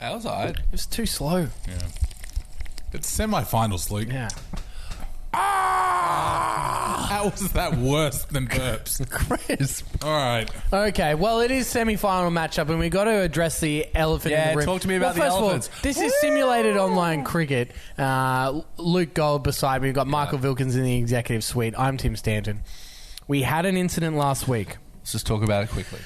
That was all right. It was too slow. Yeah. It's semi-finals, Luke. Yeah. How was that worse than burps? Chris. All right. Okay, well, it is semi-final matchup, and we got to address the elephant in the room. Talk to me about the first of all, elephants. this is simulated online cricket. Luke Gold beside me. We've got Michael Vilkins in the executive suite. I'm Tim Stanton. We had an incident last week. Let's just talk about it quickly.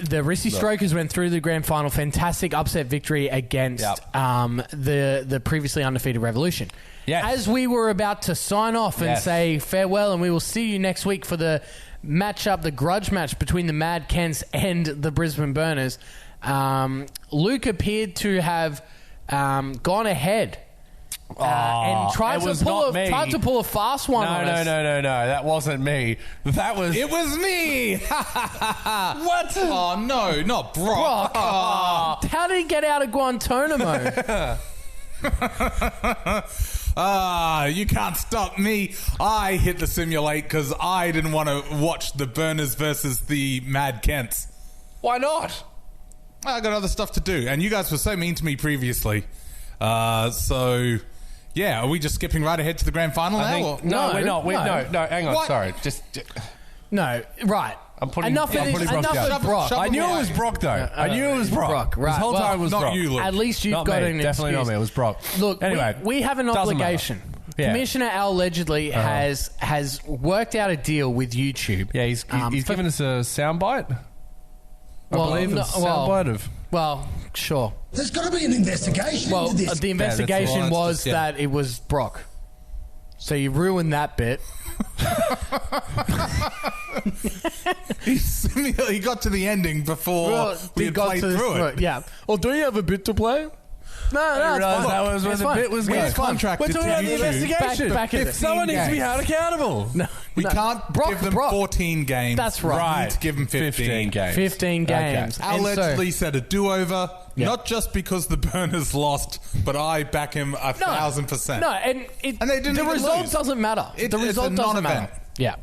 The Wristy Strokers went through the grand final. Fantastic upset victory against the previously undefeated Revolution. Yes. As we were about to sign off and say farewell, and we will see you next week for the matchup, the grudge match between the Mad Kents and the Brisbane Burners, Luke appeared to have gone ahead and tried to pull a fast one on us. No. That wasn't me. That was... It was me! What? Oh, no, not Brock. How did he get out of Guantanamo? You can't stop me. I hit the simulate because I didn't want to watch the Burners versus the Mad Kents. Why not? I got other stuff to do, and you guys were so mean to me previously. So, yeah, are we just skipping right ahead to the grand final now? No, we're not. No, hang on. What? Sorry. Just No, right. Enough of Brock. I knew it was Brock, though. I knew it was Brock. Right. This whole time it was not Brock. you, Luke. At least you've Not got me. an Definitely excuse. not me. It was Brock. Look, anyway, we have an doesn't obligation. matter. Yeah. Commissioner Al allegedly has worked out a deal with YouTube. Yeah, he's given us a soundbite. I believe it's a soundbite of... Well, sure. There's got to be an investigation Well, into this. the investigation was that it was Brock. So you ruined that bit. He got to the ending before we had played through it. Yeah. Well, do you have a bit to play? No, I it's realised fine. that was where It's the fine. bit was going. We're contracted We're talking to about the YouTube. investigation. Back at If it. someone needs to be held accountable. No, We can't give them 14 games. That's right. We need to give them 15 games. 15 games. Al allegedly said a do-over, Yeah. not just because the Burners lost, but I back him 1,000%. No, and they didn't the even result lose. doesn't matter. It's The result a doesn't non-event. matter. Yeah.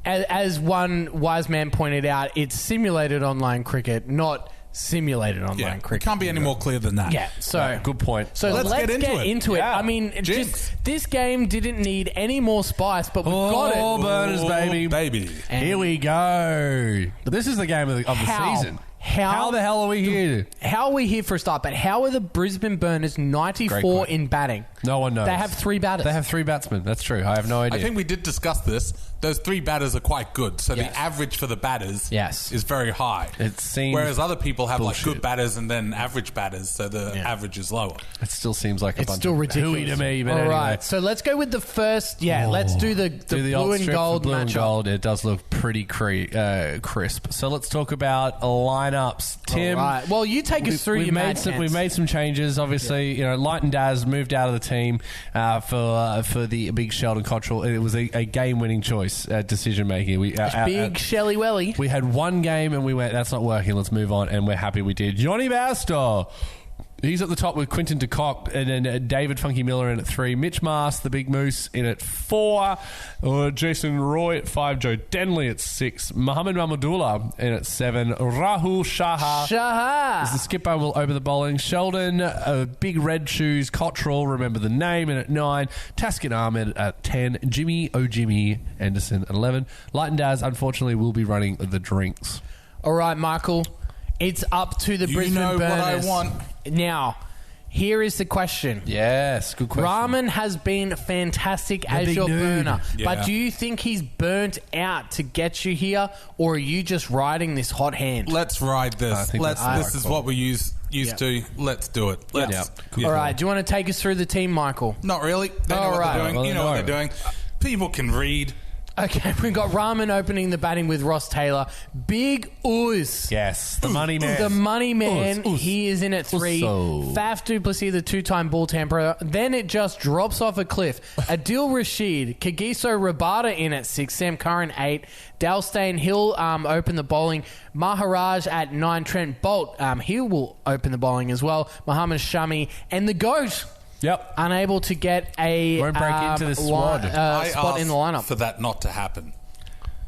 As one wise man pointed out, it's simulated online cricket, not simulated online It cricket. can't be any more clear than that. Yeah, so Good point. So let's get into it. Yeah. I mean, Jinx. this game didn't need any more spice, but we've got it. Oh, Burners, baby. And Here we go. This is the game of the season. How the hell are we here? How are we here for a start? But how are the Brisbane Burners 94 in batting? No one knows. They have 3 batters. They have 3 batsmen. That's true. I have no idea. I think we did discuss this. Those 3 batters are quite good, so Yes. the average for the batters Yes. is very high. It seems Whereas other people have bullshit. like good batters and then average batters, so the average is lower. It still seems like a It's bunch still of ridiculous hooey to me, but All anyway. right, so let's go with the first. Yeah, let's do the blue and gold blue and matchup. gold. It does look pretty crisp. So let's talk about lineups. Tim, All right. Well, you take us through your Mad Kents. We've made some changes. Obviously, you know, Light and Daz moved out of the team for the big Sheldon Cottrell. It was a game-winning choice, decision making. Big Shelly Welly. We had one game and we went, that's not working, let's move on, and we're happy we did. Johnny Bairstow, he's at the top with Quinton de Kock, and then David Funky Miller in at 3, Mitch Mast, the big moose, in at 4, Jason Roy at 5, Joe Denley at 6, Mohamed Mahmudullah in at 7, Rahul Shah is the skipper, will open the bowling. Sheldon, big red shoes, Cottrell, remember the name, in at 9, Taskin Ahmed at 10, Jimmy Anderson at 11. Light and Daz, unfortunately, will be running the drinks. All right, Michael. It's up to the Brisbane know Burners. what I want. Now, here is the question. Yes, good question. Rahman has been fantastic as big your dude. burner, Yeah. but do you think he's burnt out to get you here, or are you just riding this hot hand? Let's ride I this. think that's This is what we used to. Let's do it. Let's. All right, do you want to take us through the team, Michael? Not really. They know All what right. they're doing. Well, you know what they're doing. People can read. Okay, we've got Rahman opening the batting with Ross Taylor. Big Ooze. Yes, the money man. The money man, Ooze. he is in at 3. Oozo. Faf du Plessis, the 2-time ball tamperer. Then it just drops off a cliff. Adil Rashid, Kagiso Rabada in at 6. Sam Curran 8. Dalstain, he'll open the bowling. Maharaj at 9. Trent Bolt, he will open the bowling as well. Muhammad Shami and the GOAT. Yep. Unable to get a Won't break into the squad. I spot in the asked lineup. for that not to happen.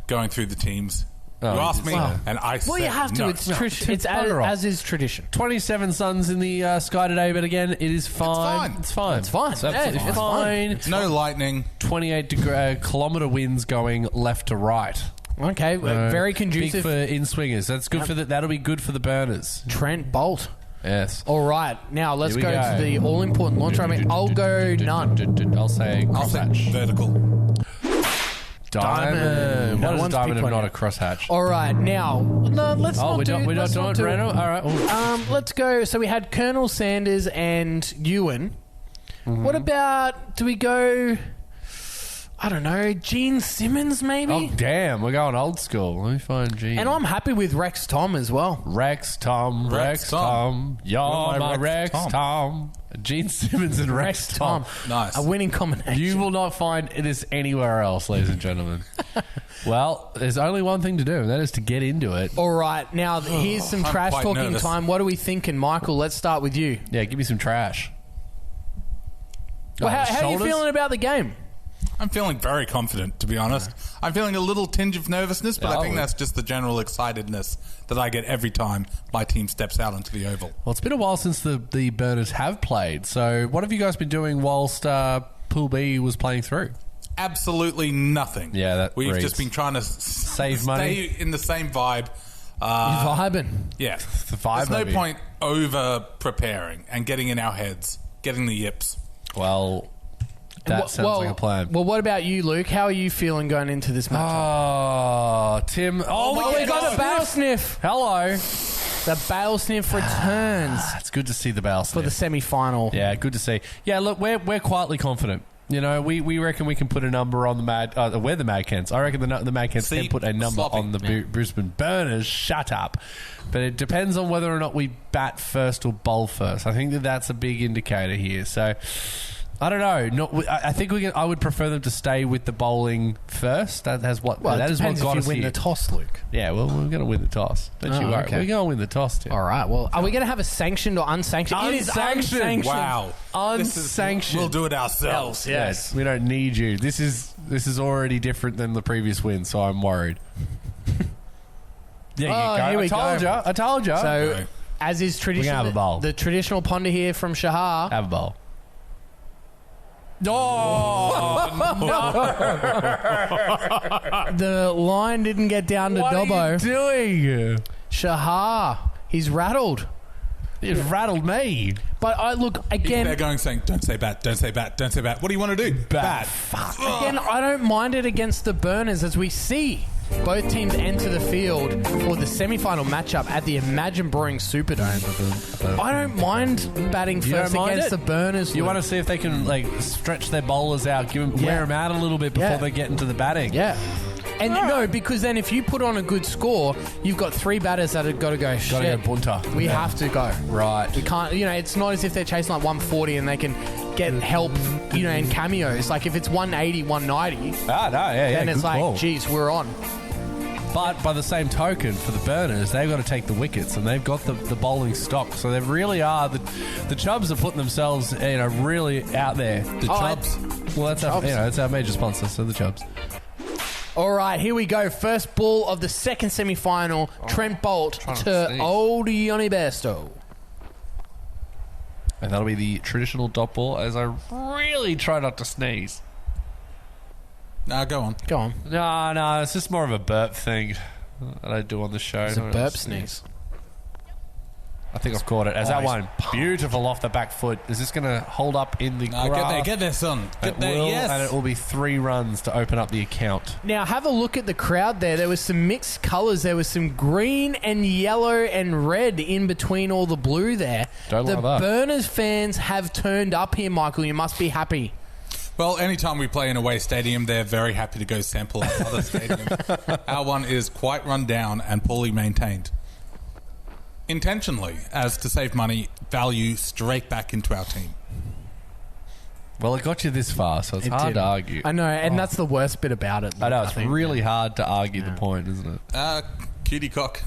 Going through the teams, Oh, You asked me, wow. and I said Well, you have to. no. It's bugger off. as is tradition. 27 suns in the sky today, but again, it is fine. It's fine. It's fine. It's fine. It's absolutely Yeah, it's fine. It's no lightning. 28 kilometre winds going left to right. Okay, very conducive. Big for in-swingers. That's good for that'll be good for the burners. Trent Bolt. Yes. All right, now let's Here we go go. to the all-important launch. I mean, I'll go none. I'll say I'll say crosshatch. vertical. Diamond. No What is a one's diamond picked if one not a yet. crosshatch? All right, now let's Oh, not we're do. not let's doing not it, do Reno? All right. Ooh. Let's go. So we had Colonel Sanders and Ewan. Mm-hmm. What about? Do we go? I don't know. Gene Simmons, maybe. Oh, damn. We're going old school. Let me find G. And I'm happy with Rex Tom as well. Rex Tom. You're my Rex Tom. Gene Simmons and Rex Tom. Nice. A winning combination. You will not find this anywhere else, ladies and gentlemen. Well, there's only one thing to do, and that is to get into it. All right, now here's some I'm trash quite talking nervous. time. What are we thinking, Michael? Let's start with you. Yeah, give me some trash. Well, how are you feeling about the game? I'm feeling very confident, to be honest. I'm feeling a little tinge of nervousness, but I think that's just the general excitedness that I get every time my team steps out onto the oval. Well, it's been a while since the Burners have played. So what have you guys been doing whilst Pool B was playing through? Absolutely nothing. Yeah, that We've reads. just been trying to Save stay money. in the same vibe. Vibing. Yeah. The vibe, There's no maybe. point over preparing and getting in our heads, getting the yips. Well, that sounds like a plan. Well, what about you, Luke? How are you feeling going into this match? Oh, Tim. Oh, my we got a Bale Sniff. Hello. The Bale Sniff returns It's good to see the Bale for the Sniff. semi-final. Yeah, good to see. Yeah, look, we're quietly confident. You know, we reckon we can put a number on the Mad... we're the Mad Kents. I reckon the Mad Kents See, can put a number sloppy. on the Brisbane Burners. Shut up. But it depends on whether or not we bat first or bowl first. I think that's a big indicator here. So... I don't know. I think I would prefer them to stay with the bowling first. That is what got depends us if you win here. the toss, Luke. Yeah, well, we're going to win the toss. Don't you worry. okay. We're going to win the toss, Tim. All right. Well, are we going to have a sanctioned or unsanctioned? It is Unsanctioned. unsanctioned. Wow. Unsanctioned. We'll do it ourselves. Yes, we don't need you. This is already different than the previous win, so I'm worried. Yeah, Oh, you go. here we I told you. So, Okay. as is tradition, have a bowl. the traditional ponder here from Shahar. have a bowl. Oh, The line didn't get down to what Dobbo. are you doing? Shahar, he's rattled. It rattled me. But I look They're again. going saying, don't say bat, don't say bat, don't say bat. What do you want to do? Bat. Again, I don't mind it against the Burners as we see both teams enter the field for the semi-final matchup at the Imagine Brewing Superdome. I don't mind batting You first don't mind against it? the Burners. You Luke. want to see if they can stretch their bowlers out, wear them out a little bit before Yeah. they get into the batting. Yeah. And no, because then if you put on a good score, you've got three batters that have got to go, Gotta shit, go bunter. we have to go. Right. We can't, it's not as if they're chasing like 140 and they can get help, in cameos. Like if it's 180, 190, Ah, no, yeah. then it's good like, call. geez, we're on. But by the same token, for the Burners, they've got to take the wickets, and they've got the bowling stock. So they really are the Chubs are putting themselves, really out there. The Chubs. Well, that's Chubs. that's our major sponsor, so the Chubs. All right, here we go. First ball of the second semi-final. Trent Bolt trying to to sneeze. old Yoni Bairstow. And that'll be the traditional dot ball, as I really try not to sneeze. Now go on. Go on. No, it's just more of a burp thing that I do on the show. It's a burp sneeze. I think I've caught it. As that one, beautiful off the back foot. Is this going to hold up in the graph? Get there, son. Get It there, will, yes. and it will be 3 runs to open up the account. Now, have a look at the crowd there. There was some mixed colours. There was some green and yellow and red in between all the blue there. Don't the like that. Burners fans have turned up here, Michael. You must be happy. Well, anytime we play in a away stadium, they're very happy to go sample our other stadiums. Our one is quite run down and poorly maintained. Intentionally, as to save money, value straight back into our team. Well, it got you this far, so it's It hard did. to argue. I know, and that's the worst bit about it. I know, Luke, it's think. really hard to argue the point, isn't it? Cutie cock.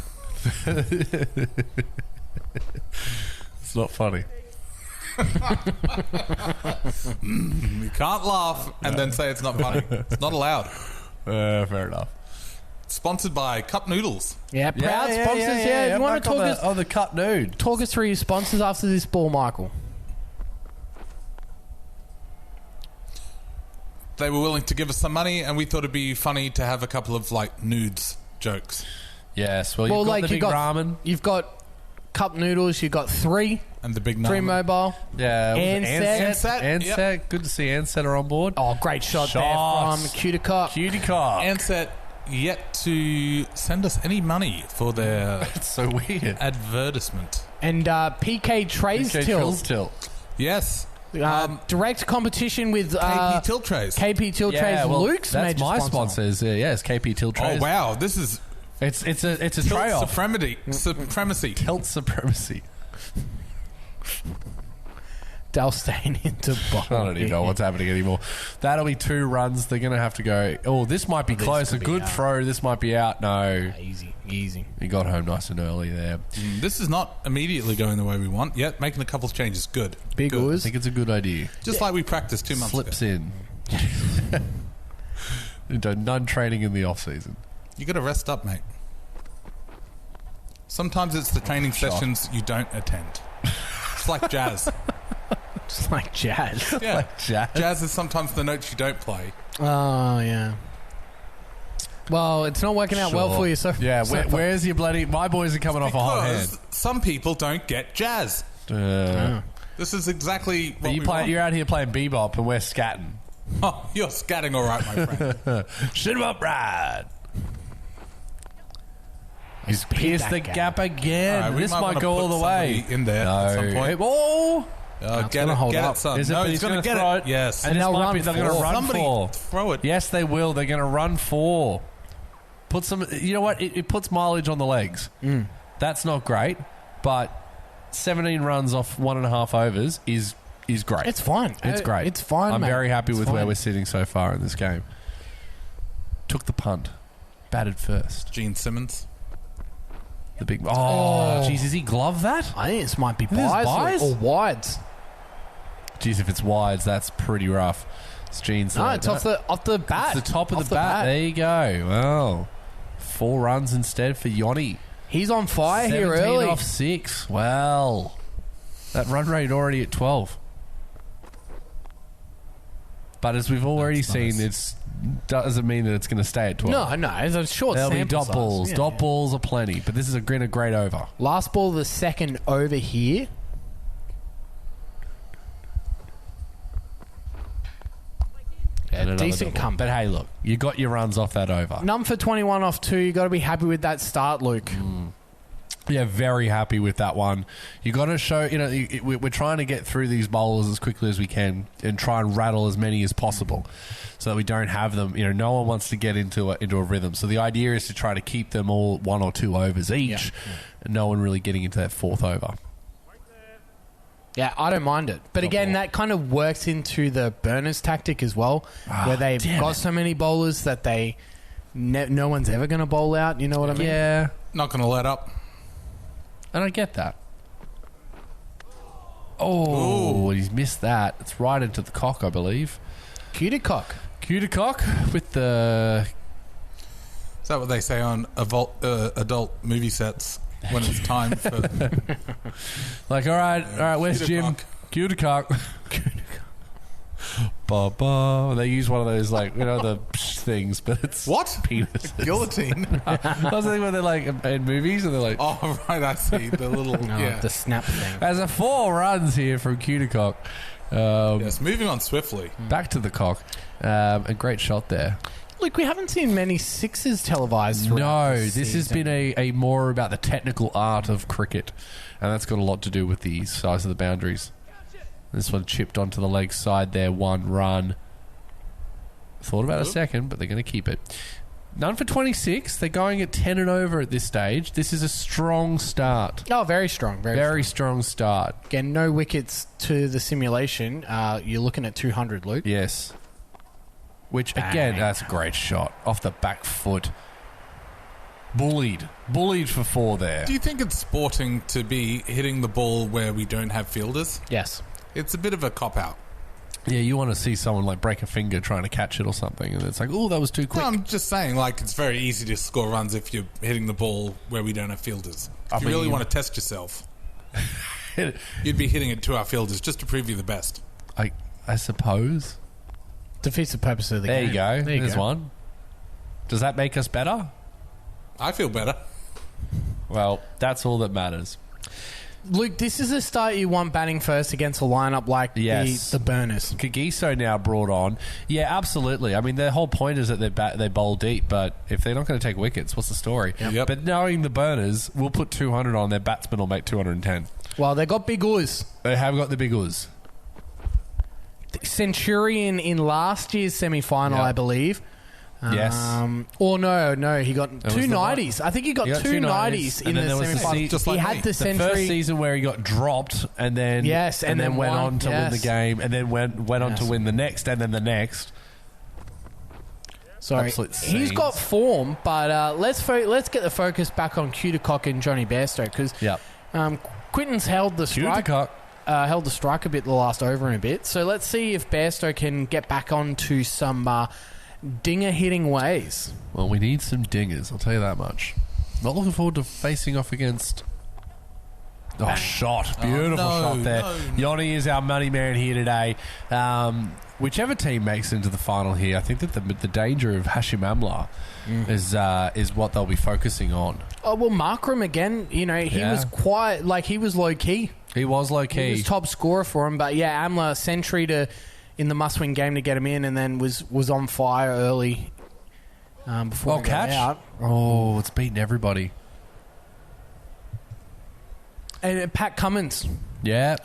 It's not funny. You can't laugh and then say it's not funny. It's not allowed. Fair enough. Sponsored by Cup Noodles. Yeah, proud sponsors. Yeah, you want to talk the Cup Nude. Talk us through your sponsors after this ball, Michael. They were willing to give us some money, and we thought it'd be funny to have a couple of nudes jokes. Yes, well, you've got the big ramen. You've got cup noodles. You've got 3. And the big Three mobile. Yeah. Ansett. Ansett. Good to see Ansett are on board. Oh, great shot there from Cuticock. Ansett yet to send us any money for their It's so weird. advertisement. And PK Trays Tilt. Yes. Direct competition with KP Tilt Trays. KP Tilt Trays. Yeah, well, Luke's that's major my sponsor. sponsors. Yes, KP Tilt Trays. Oh wow, this is It's a tilt tray off. supremacy. Tilt supremacy. Dal staying into bottom. I don't even know what's happening anymore. That'll be 2 runs. They're going to have to go. Oh, this might be close. A good throw. This might be out. No. Easy. He got home nice and early there. This is not immediately going the way we want yet. Making a couple of changes, good. Big Good. I oars. think it's a good idea. Just like we practiced 2 months Slips ago. in. None training in the off season. You got to rest up, mate. Sometimes it's the training sessions you don't attend. It's like jazz. Just like jazz. Yeah. Like jazz. Jazz is sometimes the notes you don't play. Oh, yeah. Well, it's not working out well for you, so... Yeah, where's your bloody... My boys are coming off a hot hand. Because some people don't get jazz. This is exactly what we want. You're out here playing bebop and we're scatting. Oh, you're scatting all right, my friend. Shoot him up, Brad. He's pierced the gap again. All right, this might go all the way. In there at some point. Oh! Get it, son. Is it, No, he's going to get it. Yes. And they're going to run Somebody 4. throw it. Yes, they will. They're going to run 4. Put some... You know what? It puts mileage on the legs. That's not great, but 17 runs off 1.5 overs is great. It's fine. It's great. It's fine, I'm mate. very happy with It's where fine. we're sitting so far in this game. Took the punt. Batted first. Gene Simmons. The big... Oh, jeez. Is he glove that? I think this might be This buys buys? or wides. Jeez, if it's wides, that's pretty rough. It's Gene's... No, it's off the bat. It's the top of Off the bat. There you go. Well, 4 runs instead for Yoni. He's on fire here 17 early. off 6. Well, that run rate already at 12. But as we've already seen, it doesn't mean that it's going to stay at 12. No, it's a short There'll be sample dot size. balls. Yeah, Dot yeah. balls are plenty. But this is a great over. Last ball of the second over here. And another Decent double. comeback. But hey, look, you got your runs off that over. None for 21 off 2. You got to be happy with that start, Luke. Yeah, very happy with that one. You got to show, we're trying to get through these bowlers as quickly as we can and try and rattle as many as possible so that we don't have them. No one wants to get into a rhythm. So the idea is to try to keep them all 1 or 2 overs each, and no one really getting into that 4th over. Yeah, I don't mind it. But again, that kind of works into the Burners tactic as well, where they've got so many bowlers that no one's ever going to bowl out. You know what I mean? Yeah, Not going to let up. and I get that. Oh, he's missed that. It's right into the cock, I believe. Cuticock. Cuticock with the... Is that what they say on adult movie sets when it's time for... Like, all right, where's Jim? Cuticock. Ba-ba. They use one of those, the things, but it's What? penises. Guillotine. I was thinking when they're in movies and they're like, Oh, right, I see. The little... yeah. The snap thing. there's a 4 runs here from Cuticock. Yes, moving on swiftly. Back to the cock. A great shot there. Look, we haven't seen many sixes televised throughout No, this this has season. been a more about the technical art of cricket, and that's got a lot to do with the size of the boundaries. This one chipped onto the leg side there, 1 run. Thought about a second, but they're going to keep it. None for 26. They're going at 10 and over at this stage. This is a strong start. Oh, very strong. Very strong start. Again, no wickets to the simulation. You're looking at 200, Luke. Yes. Which, again, that's a great shot. Off the back foot. Bullied for 4 there. Do you think it's sporting to be hitting the ball where we don't have fielders? Yes. It's a bit of a cop-out. Yeah, you want to see someone like break a finger trying to catch it or something, and it's like, oh, that was too quick. No, I'm just saying, like, it's very easy to score runs if you're hitting the ball where we don't have fielders. If you really want to test yourself, you'd be hitting it to our fielders just to prove you're the best. I suppose. Defeats the purpose of the There game. you go. There you There's go. one. Does that make us better? I feel better. Well, that's all that matters. Luke, this is a start you want batting first against a lineup like Yes. the Burners. Kagiso now brought on. Yeah, absolutely. I mean, their whole point is that they bowl deep, but if they're not going to take wickets, what's the story? Yep. But knowing the Burners, we'll put 200 on, their batsman will make 210. Well, they got big ooze. They have got the big ooze. Centurion in last year's semi-final, Yep. I believe. Yes. Or no, he got was two the 90s. I think he got two 90s in and then the there was the semi-final. just He like had me. the The century. first season where he got dropped and then Yes, and then went won. on to win the Yes. game and then went on Yes. to win the next and then the next. Sorry, Absolute he's scenes. got form, but let's get the focus back on Cudacock and Johnny Bairstow because Yep. Quinton's held the strike. Cudacock. Held the strike a bit the last over and a bit. So let's see if Bairstow can get back onto some dinger hitting ways. Well, we need some dingers, I'll tell you that much. Not looking forward to facing off against... Oh, shot. Beautiful shot there. no. Yoni is our money man here today. Whichever team makes it into the final here, I think that the danger of Hashim Amla is what they'll be focusing on. Oh, well, Markram again, he Yeah. was quite, he was low-key. He was low-key. He was top scorer for him, but yeah, Amla century in the must-win game to get him in, and then was on fire early before he got catch. out. Oh, it's beaten everybody. And Pat Cummins, Yeah.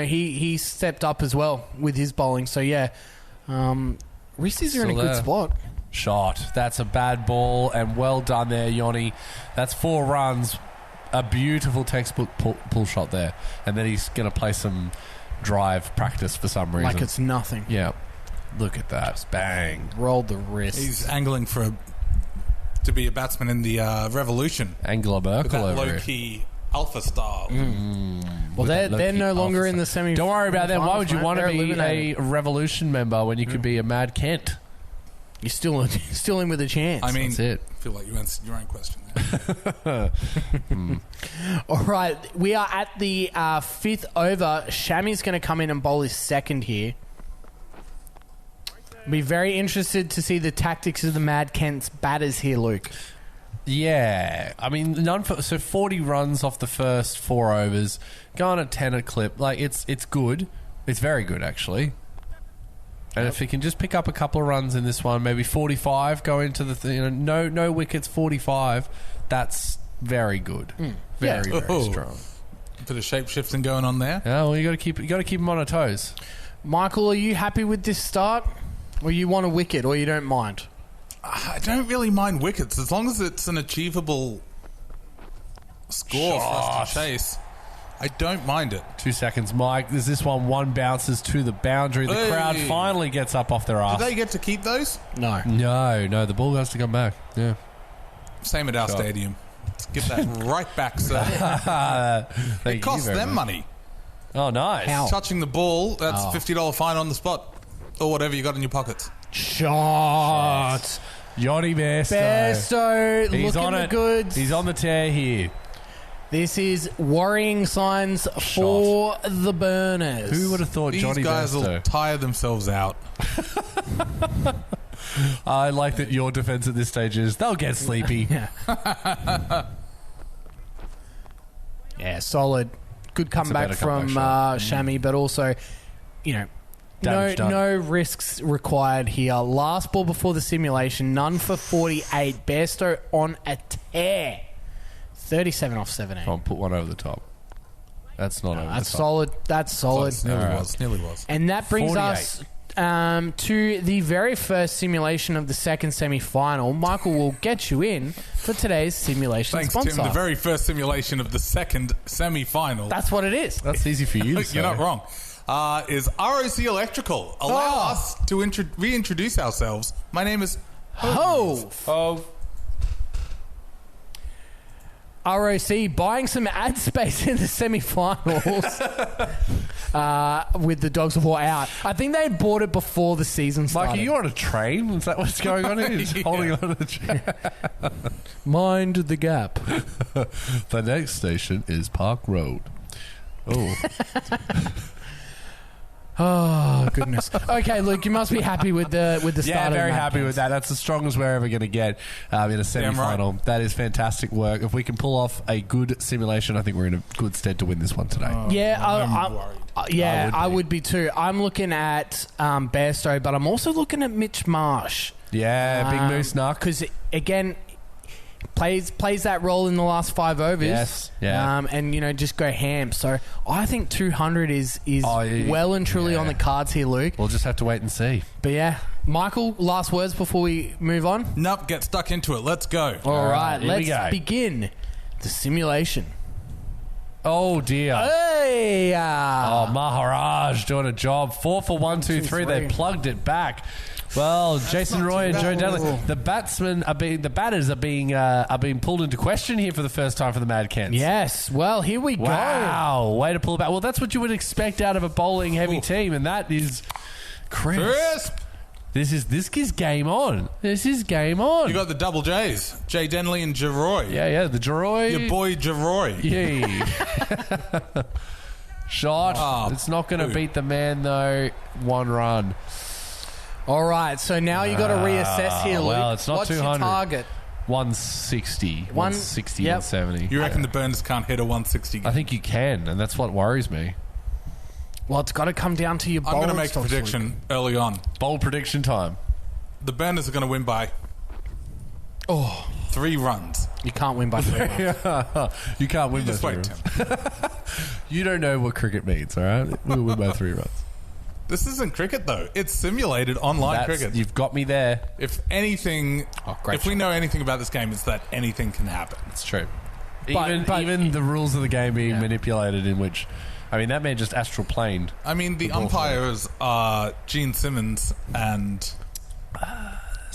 he stepped up as well with his bowling. So yeah, Wristies are in a Still good there. spot. Shot. That's a bad ball, and well done there, Yoni. That's 4 runs. A beautiful textbook pull shot there. And then he's going to play some drive practice for some reason. Like it's nothing. Yeah. Look at that. Bang. Rolled the wrist. He's angling to be a batsman in the Revolution. Angela With Merkel that over here. low-key alpha style. Well, they're no longer in the semi. Don't worry about that. Why would you finals, want to mate. They're be eliminated. a Revolution member when you could be a Mad Kent? You're still in with a chance. I mean, That's it. I feel like you answered your own question there. All right, we are at the 5th over. Shami's going to come in and bowl his second here. Be very interested to see the tactics of the Mad Kent's batters here, Luke. Yeah, I mean, so 40 runs off the first 4 overs, going at 10 a clip. Like it's good, it's very good actually. And if he can just pick up a couple of runs in this one, maybe 45, go into the no wickets, 45. That's very good, very Oh. strong. Bit of shape shifting going on there. Yeah, well, you got to keep him on our toes. Michael, are you happy with this start? Or you want a wicket, or you don't mind? I don't really mind wickets as long as it's an achievable score for us to chase. I don't mind it. 2 seconds, Mike. There's this one bounces to the boundary. The Hey. crowd finally gets up off their Do ass. they get to keep those? No. No, the ball has to come back. Yeah. Same at our stadium. Let's get that right back, sir. Thank It you costs very them much. money. Oh, nice. How? Touching the ball, that's $50 fine on the spot. Or whatever you got in your pockets. Shot. Yachty Bairstow. Bairstow He's looking on the it. goods. He's on the tear here. This is worrying signs for the Burners. Who would have thought These Johnny guys will Bairstow? tire themselves out. I like that your defense at this stage is they'll get sleepy. Yeah, solid. Good comeback better from comeback Shami, but also, Damage done. no risks required here. Last ball before the simulation, none for 48. Bairstow on a tear. 37 off 17. Come on, put one over the top. That's not over That's the top. solid. That's solid. Close. Nearly All right. was. Nearly was. And that brings 48. us to the very first simulation of the second semi-final. Michael will get you in for today's simulation Thanks, sponsor. Tim. The very first simulation of the second semi-final. That's what it is. That's easy for you to say. You're not wrong. Is ROC Electrical. Allow us to reintroduce ourselves. My name is Hove. Oh, ROC buying some ad space in the semi-finals with the Dogs of War out. I think they had bought it before the season started. Mike, are you on a train? Is that what's going on here? You're just holding on to the train. Mind the gap. The next station is Park Road. Oh. Oh, goodness. Okay, Luke, you must be happy with the start of Yeah, very Mad happy Cans. with that. That's the strongest we're ever going to get in a semi-final. right. That is fantastic work. If we can pull off a good simulation, I think we're in a good stead to win this one today. I would be too. I'm looking at Bairstow, but I'm also looking at Mitch Marsh. Yeah, Big Moose Nuck. Because, again, plays that role in the last 5 overs. Yes, yeah. And, just go ham. So I think 200 is well and truly on the cards here, Luke. We'll just have to wait and see. But, yeah. Michael, last words before we move on? Nope, get stuck into it. Let's go. All right, here we go. let's begin the simulation. Oh, dear. Hey! Oh, Maharaj doing a job. 4 for 1, 2, 3. They plugged it back. Well, Jason Roy and Joe Denley, the batters are being pulled into question here for the first time for the Mad Kents. Yes. Well, here we go. Wow, way to pull it back. Well, that's what you would expect out of a bowling heavy team, and that is crisp. This is game on. This is game on. You got the double J's, Jay Denley and Jeroy. Yeah, the Jeroy. Your boy Jeroy. Yeah. Shot. Oh, it's not going to beat the man though. 1 run. All right, so now you got to reassess here, Luke. Well, it's not What's 200. your target? 160. 160, 170. You reckon the Burners can't hit a 160? I think you can, and that's what worries me. Well, it's got to come down to your I'm bowling going to make a stocks, prediction Luke. early on. Bold prediction time. The Burners are going to win by 3 runs. You can't win by 3 runs. You can't win by Just 3 wait, runs. Tim. You don't know what cricket means, all right? We'll win by 3 runs. This isn't cricket, though. It's simulated online cricket. You've got me there. If anything, great if we know anything about this game, it's that anything can happen. It's true. But- Even the rules of the game being manipulated, in which, I mean, that man just astral planed. I mean, the umpires are Gene Simmons and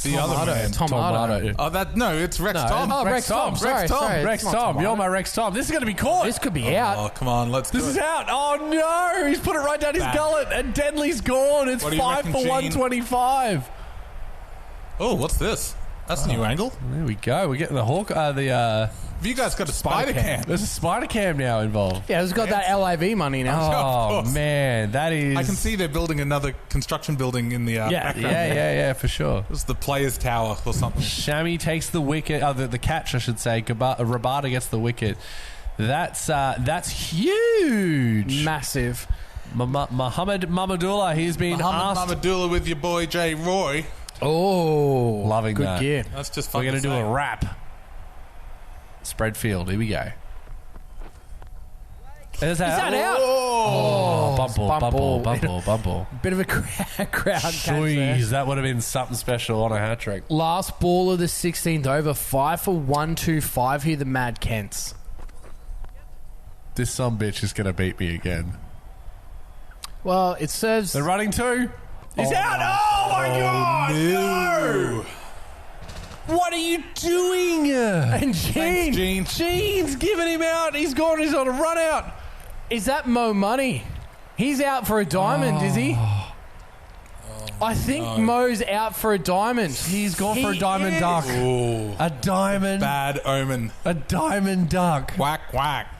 the other man. Tom Ardo. No, it's Rex Tom. Oh, Rex Tom. Sorry. Rex It's not Tom. You're my Rex Tom. This is going to be caught. This could be out. Oh, come on, let's do This it. is out. Oh, no. He's put it right down his gullet, and Denley's gone. It's What do you 5 reckon, for Gene? 125. Oh, what's this? That's a new angle. There we go. We're getting the hawk. Have you guys got a spider cam? There's a spider cam now involved. Yeah, it's got that LIV money now. Of Oh, course. man. That is. I can see they're building another construction building in the background. Yeah, for sure. It's the Players Tower or something. Shami takes the wicket. The catch, I should say. Rabada gets the wicket. That's huge. Massive. Muhammad Mamadullah. He's been asked. Muhammad Mamadullah with your boy Jay Roy. Oh. Loving good that. gear. That's just fun. We're going to do a wrap. Spread field. Here we go. Is that out? Oh, bump ball. ball. Bit of a crowd catch there. Jeez, that would have been something special on a hat trick. Last ball of the 16th over. 5 for 125 here, the Mad Kents. This sumbitch is going to beat me again. Well, it serves... They're running 2. He's out. Oh, my God. No. What are you doing? And Thanks, Gene. Gene's giving him out. He's gone. He's on a run out. Is that Mo Money? He's out for a diamond, is he? I think Mo's out for a diamond. He's gone for a diamond duck. Ooh. A diamond. Bad omen. A diamond duck. Whack, whack.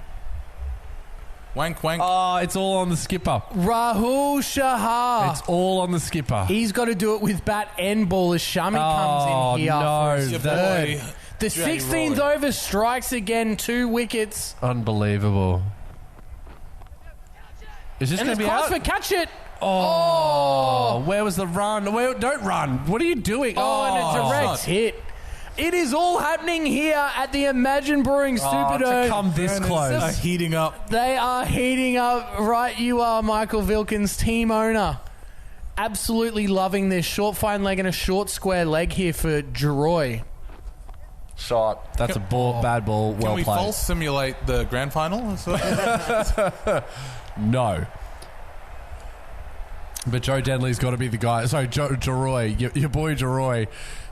Wank, wank. Oh, it's all on the skipper. Rahul Shah. It's all on the skipper. He's got to do it with bat and ball as Shami comes in here. no. for his Your third. boy, The Jay 16th Roy. over strikes again, 2 wickets. Unbelievable. Is this And going it's to be close out? for catch it. Oh, where was the run? Don't run. What are you doing? Oh, and a direct hit. It is all happening here at the Imagine Brewing Superdome. to come this Are close. heating up. They are heating up. Right, you are, Michael Vilkins, team owner. Absolutely loving this short fine leg and a short square leg here for Jeroy. Shot. That's a bad ball. Can Well we played. false simulate the grand final? No. But Joe Denley's got to be the guy. Sorry, Jeroy. Your boy Jeroy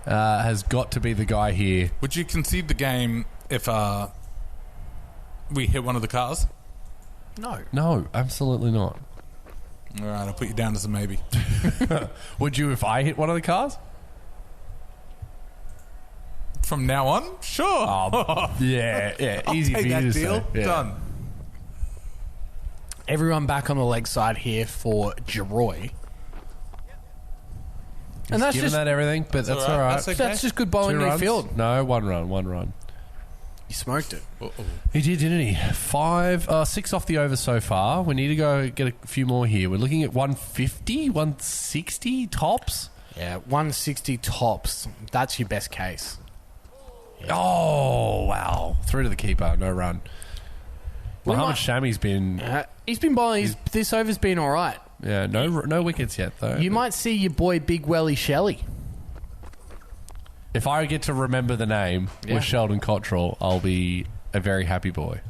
has got to be the guy here. Would you concede the game if We hit one of the cars? No, absolutely not. All right, I'll put you down as a maybe. Would you if I hit one of the cars? From now on? Sure. Yeah. I'll Easy for take you that to deal. say. Yeah. Done. Everyone back on the leg side here for Geroy. And that's Given just that everything, but that's all right. That's okay. that's just good bowling 2 in runs? field. No, 1 run. You smoked it. He did, didn't he? 6 off the over so far. We need to go get a few more here. We're looking at 150, 160 tops. Yeah, 160 tops. That's your best case. Oh, wow. Through to the keeper. No run. Mohammed Shami's been... He's been bowling. This over's been all right. Yeah, no wickets yet, though. You might see your boy Big Welly Shelley. If I get to remember the name with Sheldon Cottrell, I'll be a very happy boy.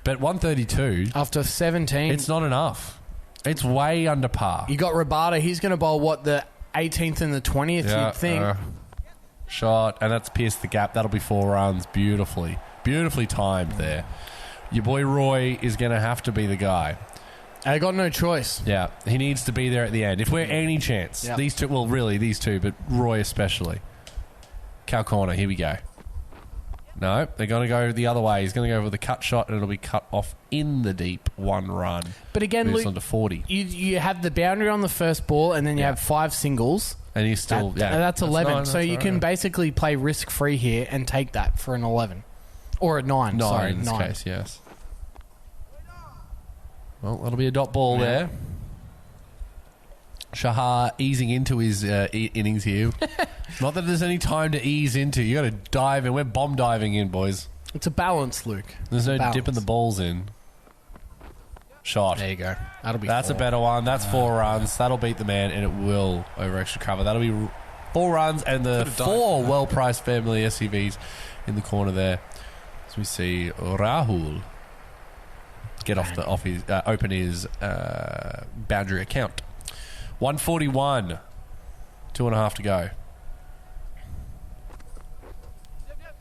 But 132... After 17... It's not enough. It's way under par. You got Rabada. He's going to bowl, the 18th and the 20th, you'd think. Shot, and that's pierced the gap. That'll be 4 runs. Beautifully timed there. Your boy Roy is going to have to be the guy. I got no choice. Yeah, he needs to be there at the end. If we're any chance, Yep. these two, well, really, these two, but Roy especially. Cow corner, here we go. No, they're going to go the other way. He's going to go with a cut shot, and it'll be cut off in the deep. 1 run. But again, moves Luke, on to 40. you have the boundary on the first ball, and then you have 5 singles. And he's still, That's 11. 9, so you can basically play risk-free here and take that for an 11. Or a 9, 9 sorry. in this 9. case, yes. Well, that'll be a dot ball there. Shahar easing into his innings here. Not that there's any time to ease into. You got to dive in. We're bomb diving in, boys. It's a balance, Luke. There's no balance. dipping the balls in. Shot. There you go. That'll be That's 4. a better one. That's 4 runs. That'll beat the man, and it will over extra cover. That'll be 4 runs, and the 4 well-priced family SUVs in the corner there. As we see Rahul get off his open his boundary account. 141, 2.5 to go.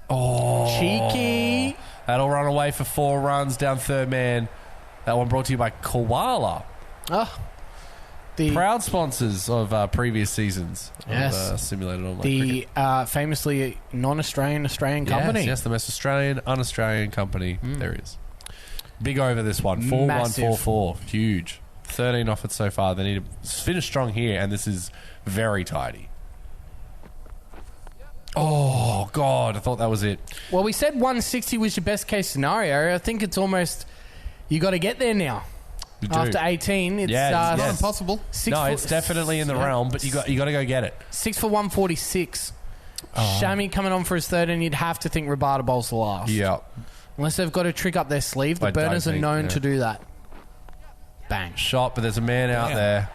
Oh, cheeky. That'll run away for 4 runs down third man. That one brought to you by Koala. Oh, the Proud sponsors of previous seasons. Yes. Of, simulated online the cricket. famously non-Australian company. Yes, the most Australian, un-Australian company there is. Big over this one. 4-1-4-4. Huge. 13 off it so far. They need to finish strong here, and this is very tidy. Oh, God. I thought that was it. Well, we said 160 was your best case scenario. I think it's almost... You got to get there now. You do. After 18, it's Yeah, Not yes. impossible. It's definitely in the realm, but you got to go get it. 6 for 146. Shami coming on for his third, and you'd have to think Rabada bowls the last. Yeah. Unless they've got a trick up their sleeve. The I don't Burners are think, known yeah. to do that. Bang. Shot, but there's a man out there.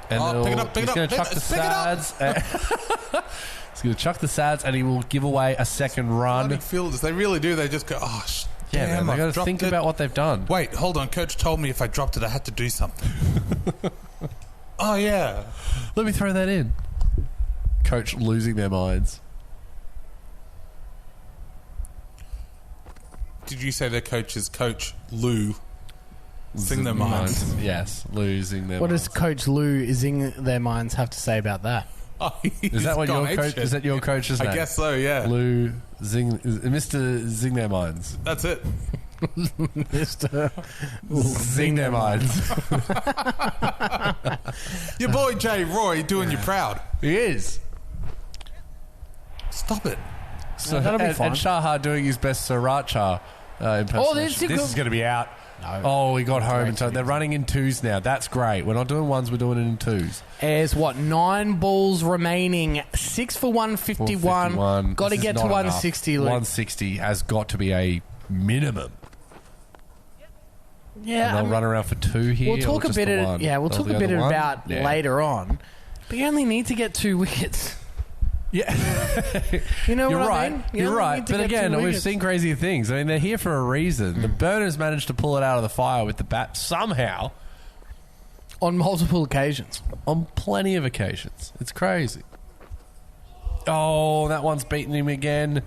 And Pick it up, pick he's it going up, to chuck the pick it up. sads. He's going to chuck the sads, and he will give away a second run. Bloody fielders, they really do. They just go, Yeah, damn, man, they I've got to dropped think it. about what they've done. Wait, hold on. Coach told me if I dropped it, I had to do something. Oh, yeah. Let me throw that in. Coach losing their minds. Did you say their coach is Coach Lou? Sing their minds. Yes, losing their What minds. does Coach Lou Zing their minds have to say about that? Oh, Is that what your coach? Is that your coach's name? I guess so, yeah. Lou Zing, Mr. Zing their minds. That's it. Mr. Zing their minds. Your boy Jay Roy doing you proud. He is. Stop it. So, that'll be fun. And Shahar doing his best Sriracha impersonation. this This is going to be out. No. Oh, he got home. And they're running in 2s now. That's great. We're not doing 1s. We're doing it in 2s. There's 9 balls remaining. 6 for 151. Got to This is get to not 160, enough. Luke. 160 has got to be a minimum. Yeah, And they'll run around for 2 here. we'll talk or a just bit. the one? We'll Or talk the a bit other one? about Yeah. later on. But you only need to get 2 wickets. Yeah. You know You're what right. I mean? You You're only right. need to But get again, 2 we've wickets. seen crazy things. I mean, they're here for a reason. The Burners managed to pull it out of the fire with the bat somehow on multiple occasions. on plenty of occasions. It's crazy. Oh, that one's beaten him again.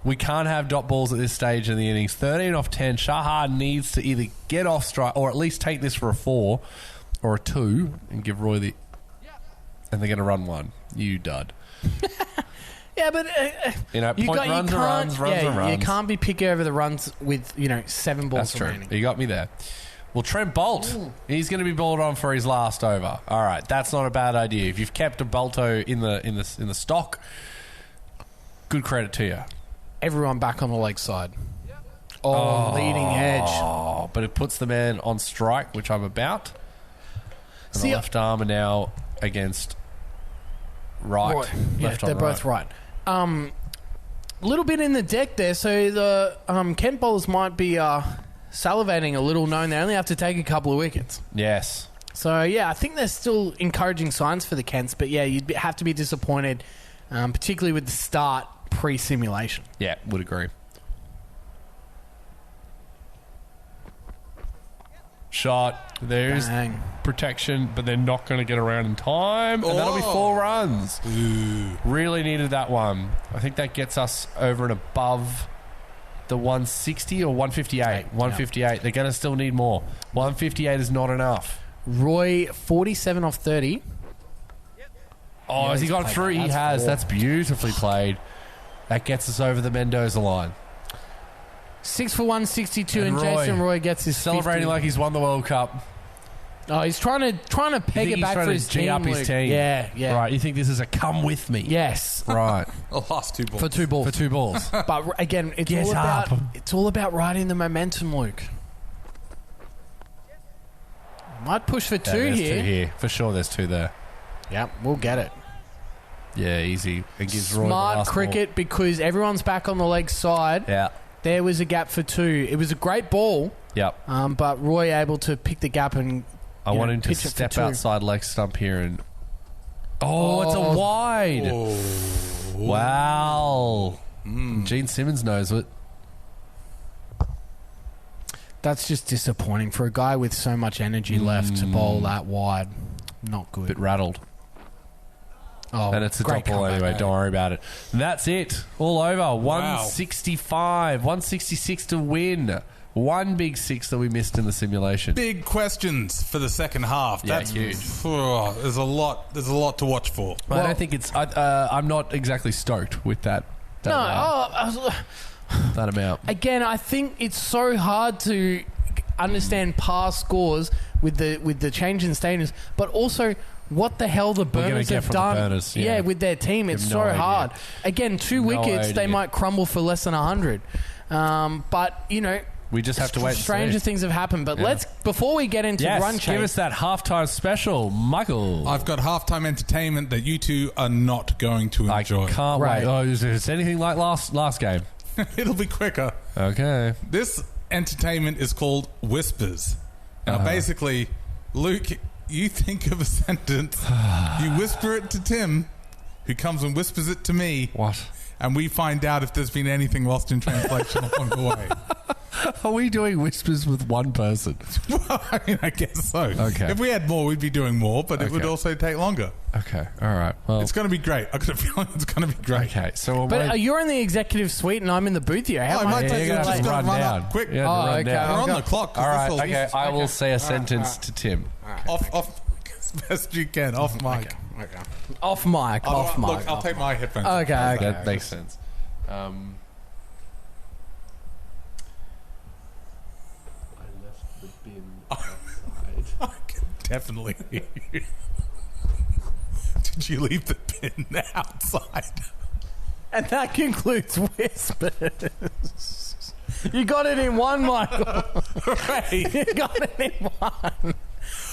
We can't have dot balls at this stage in the innings. 13 off 10. Shahar needs to either get off strike or at least take this for a 4 or a 2 and give Roy the... And they're going to run 1. You dud. Yeah, but runs. You can't be picky over the runs with 7 balls That's remaining. true. You got me there. Well, Trent Bolt, he's going to be balled on for his last over. All right, that's not a bad idea. If you've kept a Bolto in the stock, good credit to you. Everyone back on the leg side. Leading edge. Oh, but it puts the man on strike, which I'm about. And the left arm are now against right. Yeah, they're both right. A little bit in the deck there, so the Kent bowlers might be salivating a little, knowing they only have to take a couple of wickets. Yes. So, yeah, I think there's still encouraging signs for the Kents, but, yeah, you'd have to be disappointed, particularly with the start pre-simulation. Yeah, would agree. Shot. There's protection, but they're not going to get around in time. And that'll be 4 runs. Ooh. Really needed that one. I think that gets us over and above the 160 or 158. 158. They're going to still need more. 158 is not enough. Roy, 47 off 30. Oh, has he gone through? He has. 4. That's beautifully played. That gets us over the Mendoza line. 6 for 162, and Jason Roy gets his celebrating 50. like he's won the World Cup. Oh, he's trying to peg it back for his team. Up his team. Yeah. Right, you think this is a come with me? Yes. Right. The last 2 balls. For 2 balls. For 2 balls. But again, it's all about riding the momentum, Luke. Might push for 2 there's here. 2 here. For sure there's 2 there. Yep, we'll get it. Yeah, easy. It gives Roy the Smart last cricket ball. Because everyone's back on the leg side. Yeah. There was a gap for 2. It was a great ball. Yep. But Roy able to pick the gap and I want him to step outside leg stump here and... Oh, it's a wide. Oh. Wow. Gene Simmons knows it. That's just disappointing for a guy with so much energy left to bowl that wide. Not good. Bit rattled. Oh, and it's a dot ball anyway. Don't worry about it. And that's it. All over. 165. 166 to win. 1 big 6 that we missed in the simulation. Big questions for the second half. Yeah, That's huge. There's a lot to watch for. I don't think it's... I'm not exactly stoked with that. That amount. Again, I think it's so hard to understand past scores with the change in status, but also what the hell the Burners have done with their team. It's so hard. Again, 2 wickets, they might crumble for less than 100. But, we just have to wait. Stranger things have happened. But before we get into run chase, give us that halftime special, Michael. I've got halftime entertainment that you two are not going to enjoy. I can't wait. Oh, is it anything like last game? It'll be quicker. Okay. This entertainment is called Whispers. Now, basically, Luke, you think of a sentence, you whisper it to Tim, who comes and whispers it to me. What? And we find out if there's been anything lost in translation along the way. Are we doing whispers with one person? Well, I guess so. Okay. If we had more, we'd be doing more, but it would also take longer. Okay. All right. Well, it's going to be great. I've got a feeling it's going to be great. Okay. So, you're in the exeexecutive suite and I'm in the booth here. How might take you just run up quick. Okay. We're on the clock. All right. Okay. I will say a sentence to Tim. Off as best you can. Off mic. Okay. Off mic. Look, I'll take my headphones. Okay. That makes sense. I left the bin outside. I can definitely hear you. Did you leave the bin outside? And that concludes Whispers. You got it in one, Michael. Right. You got it in one.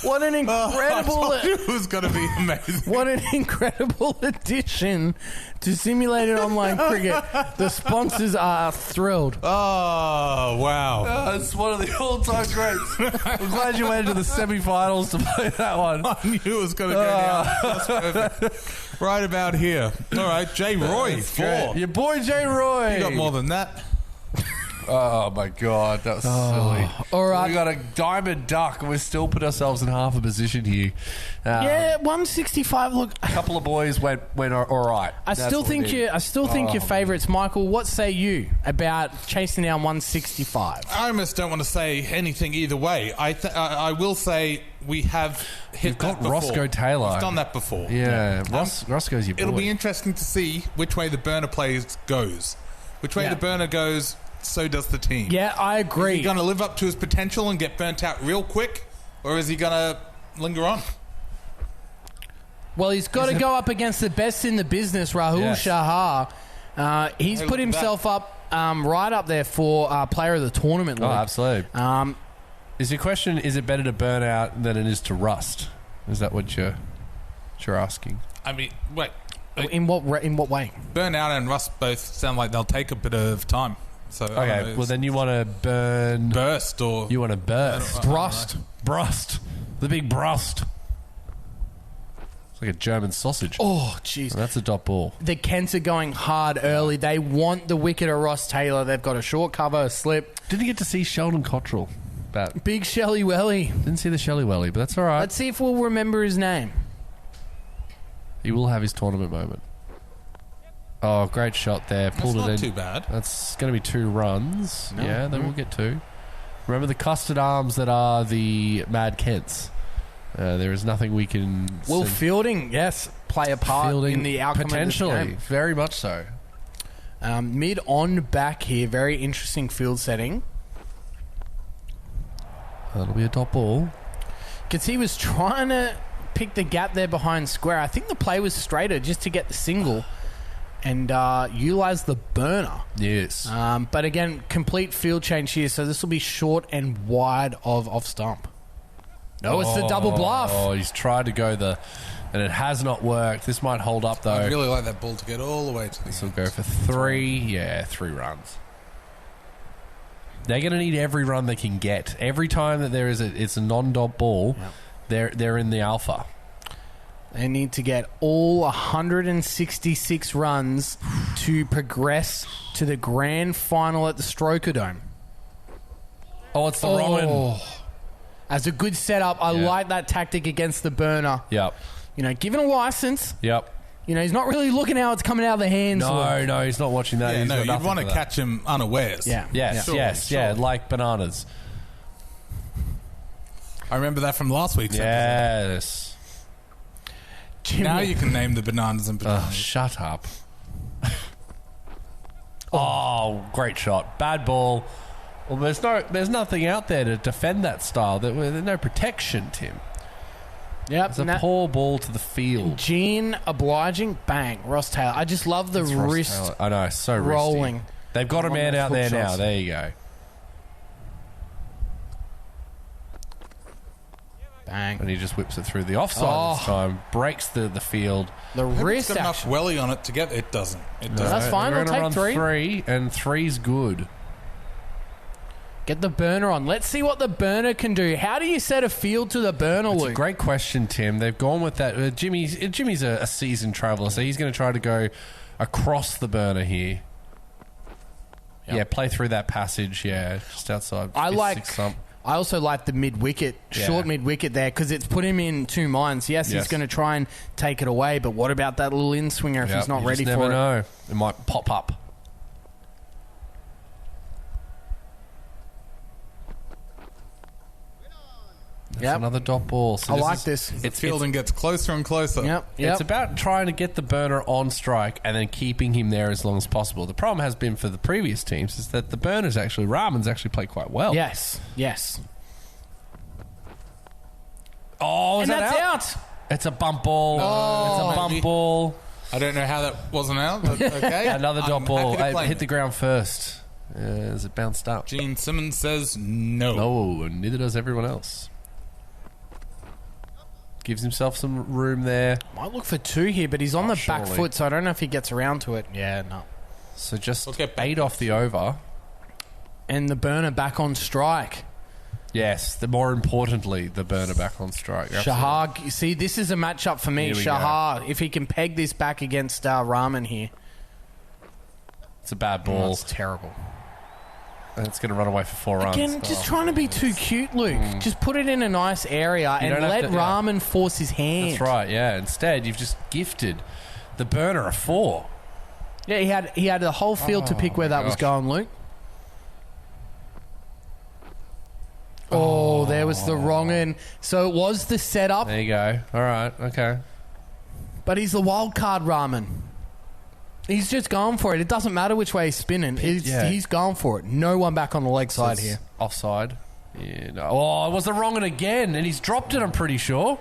What an incredible... it was going to be amazing. What an incredible addition to simulated online cricket. The sponsors are thrilled. Oh, wow. It's one of the all-time greats. I'm glad you went to the semi-finals to play that one. I knew it was going to go down. That's perfect. Right about here. All right, Jay Roy, 4. Your boy Jay Roy. You got more than that. Oh, my God. That was silly. All right. We got a diamond duck, and we still put ourselves in half a position here. Yeah, 165. Look, A couple of boys went all right. I still think your favourites, Michael. What say you about chasing down 165? I almost don't want to say anything either way. I will say we have hit You've got that before. Roscoe Taylor. We've done that before. Yeah, Roscoe's your boy. It'll be interesting to see which way the burner plays goes. Which way the burner goes, so does the team. Yeah, I agree. Is he going to live up to his potential and get burnt out real quick, or is he going to linger on? Well, he's got to go up against the best in the business, Rahul Chahar. He's put himself up right up there for player of the tournament. Oh, absolutely. Is your question, is it better to burn out than it is to rust? Is that what you're asking? I mean, wait. In what way? Burnout and rust both sound like they'll take a bit of time. So Okay, well then you want to burst or you want to burst. Brust. The big brust. It's like a German sausage. Oh, jeez. That's a dot ball. The Kents are going hard early. They want the wicket of Ross Taylor. They've got a short cover, a slip. Didn't get to see Sheldon Cottrell. Big Shelly Welly. Didn't see the Shelly Welly, but that's all right. Let's see if we'll remember his name. He will have his tournament moment. Oh, great shot there. Pulled That's it in. not too bad. That's going to be 2 runs. No. Yeah, then we'll get 2. Remember the custard arms that are the Mad Kents. There is nothing we can... Will fielding, yes, play a part in the outcome potentially, of this game. very much so. Mid on back here. Very interesting field setting. That'll be a dot ball. Because he was trying to pick the gap there behind square. I think the play was straighter just to get the single and utilise the burner. Yes. But again, complete field change here. So this will be short and wide of off stump. No, it's the double bluff. Oh, he's tried to go and it has not worked. This might hold up though. I'd really like that ball to get all the way to the This will end. go for 3. Yeah, 3 runs. They're going to need every run they can get. Every time that it's a non-dot ball, they're in the alpha. They need to get all 166 runs to progress to the grand final at the Stroker Dome. Oh, it's the Roman. As a good setup, I like that tactic against the burner. Yep. You know, given a license, Yep. you know, he's not really looking how it's coming out of the hands. No, he's not watching that. Yeah, He's got you'd nothing want for to that. catch him unawares. Yeah. Yes, Sure, yes, sure. yeah, like bananas. I remember that from last week's episode. Yes. Jimmy. Now you can name the bananas and bananas. Oh, shut up. Oh, great shot. Bad ball. Well, there's nothing out there to defend that style. There's no protection, Tim. Yep. It's a poor ball to the field. Gene obliging, bang, Ross Taylor. I just love the It's Ross wrist Taylor. I know, so wristy. rolling. They've got a on man those out hook there now. shots. There you go. Bang. And he just whips it through the offside this time. Breaks the field. The It's wrist got enough action. welly on it to get it. Doesn't. It doesn't. That's fine, They're we'll gonna take run 3. 3, and 3's good. Get the burner on. Let's see what the burner can do. How do you set a field to the burner, It's a Luke? great question, Tim. They've gone with that. Jimmy's a seasoned traveller, so he's going to try to go across the burner here. Yep. Yeah, play through that passage. Yeah, just outside. I also like the mid-wicket, short mid-wicket there, because it's put him in 2 minds. Yes, he's going to try and take it away, but what about that little in-swinger if he's not ready for it? Never know. It might pop up. That's another dot ball. So I like this. The fielding gets closer and closer. Yep. It's about trying to get the burner on strike and then keeping him there as long as possible. The problem has been for the previous teams is that the burners Rahman's actually played quite well. Yes. Oh, is And that that's out. It's a bump ball. It's a bump ball. I don't know how that wasn't out, but okay. Another dot I'm ball. happy to claim Hit the it. ground first. As it bounced up. Gene Simmons says no. No, and neither does everyone else. Gives himself some room there. Might look for 2 here, but he's on the back surely. foot, so I don't know if he gets around to it. Yeah, no. So just We'll get back 8 off the over. And the burner back on strike. Yes, more importantly, the burner back on strike. Shahar, you see, this is a matchup for me. Here we Shahar, if he can peg this back against Rahman here. It's a bad ball. It's terrible. And it's going to run away for 4 runs. Again, just trying to be too cute, Luke. Just put it in a nice area and let Rahman force his hand. That's right, yeah. Instead, you've just gifted the burner a 4. Yeah, he had the whole field to pick where that was going, Luke. Oh, there was the wrong end. So it was the setup. There you go. All right, okay. But he's the wild card, Rahman. He's just going for it. It doesn't matter which way he's spinning. He's going for it. No one back on the leg side here. Offside. Yeah, no. Oh, it was the wrong one again, and he's dropped it, I'm pretty sure.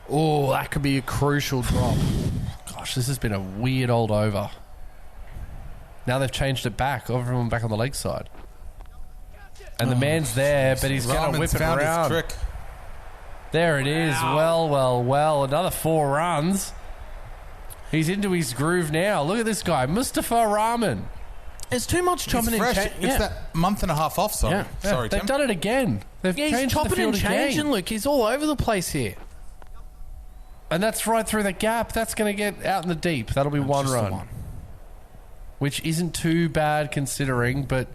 Oh, that could be a crucial drop. Gosh, this has been a weird old over. Now they've changed it back. Everyone back on the leg side. And the man's there, but he's going to whip it around. His trick. There it is. Well. Another 4 runs. He's into his groove now. Look at this guy, Mustafa Rahman. There's too much chopping and changing. It's that month and a half off, sorry. Yeah. Sorry, They've Tim. done it again. They've He's changed chopping the field and changing, again. Luke. He's all over the place here. And that's right through the gap. That's going to get out in the deep. That'll be 1 run. Which isn't too bad considering, but...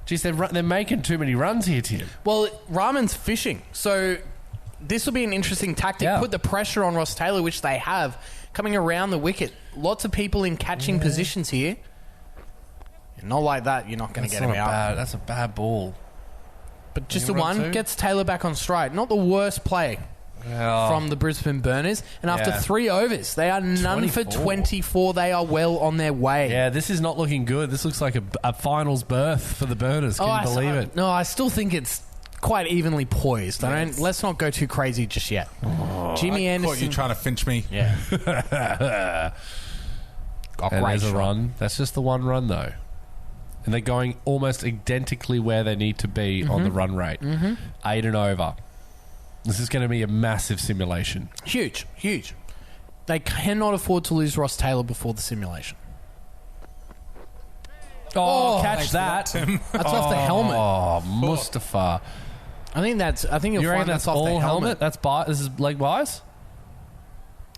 Geez, they're making too many runs here, Tim. Well, Rahman's fishing, so this will be an interesting tactic. Yeah. Put the pressure on Ross Taylor, which they have, coming around the wicket. Lots of people in catching positions here. Not like that, you're not going to get him out. That's a bad ball. But just the one gets Taylor back on stride. Not the worst play from the Brisbane Burners. And after 3 overs, they are none for 24. They are well on their way. Yeah, this is not looking good. This looks like a finals berth for the Burners. Can you believe it? No, I still think it's quite evenly poised. Let's not go too crazy just yet. Jimmy Anderson. Thought you trying to finch me. Yeah. And there's a run. That's just the 1 run, though. And they're going almost identically where they need to be on the run rate. 8 and over. This is going to be a massive simulation. Huge. They cannot afford to lose Ross Taylor before the simulation. Oh, catch that. That's off the helmet. Oh, Mustafa. I think you'll You find reckon that's off all the helmet? This is leg wise?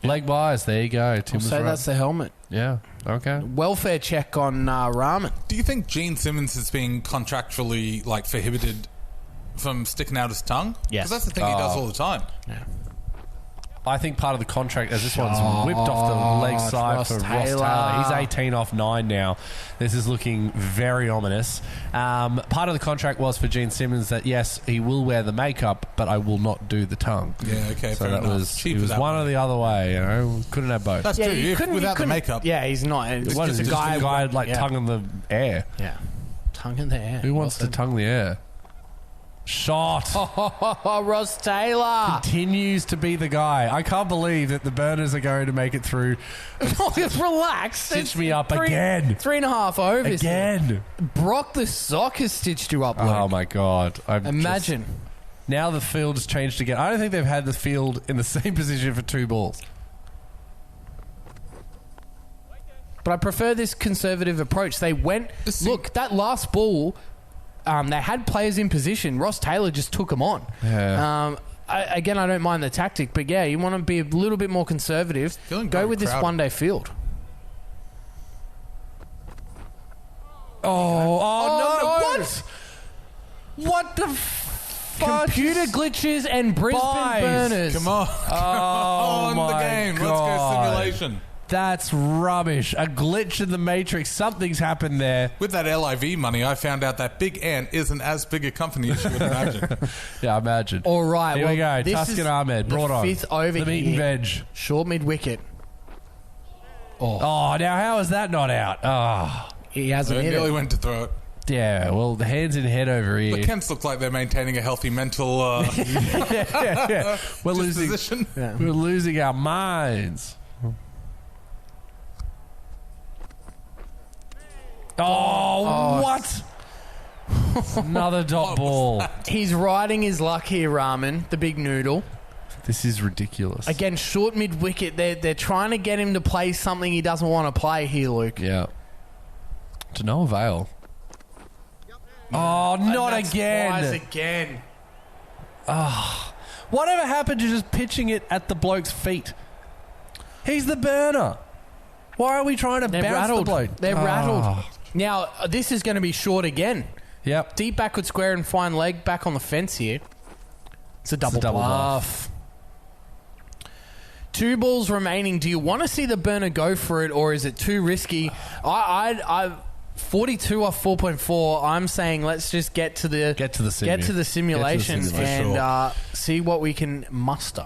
Leg wise. There you go. Tim was right. That's the helmet. Yeah. Okay. Welfare check on Rahman. Do you think Gene Simmons is being contractually prohibited from sticking out his tongue? Yes. Because that's the thing he does all the time. Yeah. I think part of the contract, as this one's whipped off the leg side Ross for Ross Taylor. Taylor. He's 18 off 9 now. This is looking very ominous. Part of the contract was for Gene Simmons that, yes, he will wear the makeup, but I will not do the tongue. Yeah, okay, so fair that enough. was, it was one or the other way, you know. Couldn't have both. That's true. Without the makeup. Yeah, he's not. It's What just is a it, guy. tongue in the air. Yeah. Tongue in the air. Who wants to tongue the air? Shot. Ross Taylor. Continues to be the guy. I can't believe that the Burners are going to make it through. Relax. Stitch me up again. 3.5 overs. Again. Brock the Sock has stitched you up, Luke. Oh, my God. Imagine. Now the field has changed again. I don't think they've had the field in the same position for 2 balls. But I prefer this conservative approach. They went... Look, that last ball... they had players in position. Ross Taylor just took them on. Yeah. I don't mind the tactic, but yeah, you want to be a little bit more conservative. Go with this one-day field. Oh, no. What the fuck? Computer glitches and Brisbane Burners. Come on. Oh, the game. God. Let's go simulation. That's rubbish. A glitch in the Matrix. Something's happened there. With that LIV money, I found out that Big Ant isn't as big a company as you would imagine. Yeah, I imagine. All right. Here we go. This Tuscan is Ahmed brought on. 5th over the meat and veg. Short mid-wicket. Oh, now how is that not out? Oh. He hasn't hit nearly it. went to throw it. Yeah, well, the hands in head over here. The Kents look like they're maintaining a healthy mental yeah. We're disposition. We're losing our minds. Oh, what? Another dot ball. He's riding his luck here, Rahman, the big noodle. This is ridiculous. Again, short mid-wicket. They're trying to get him to play something he doesn't want to play here, Luke. Yeah. To no avail. Oh, not again. Twice again. Oh. Whatever happened to just pitching it at the bloke's feet? He's the burner. Why are we trying to bounce the bloke? They're rattled. Now, this is going to be short again. Yep. Deep backward square and fine leg back on the fence here. It's a double bluff. 2 balls remaining. Do you want to see the burner go for it, or is it too risky? I 42 off 4.4. I'm saying let's just get to the simulation and see what we can muster.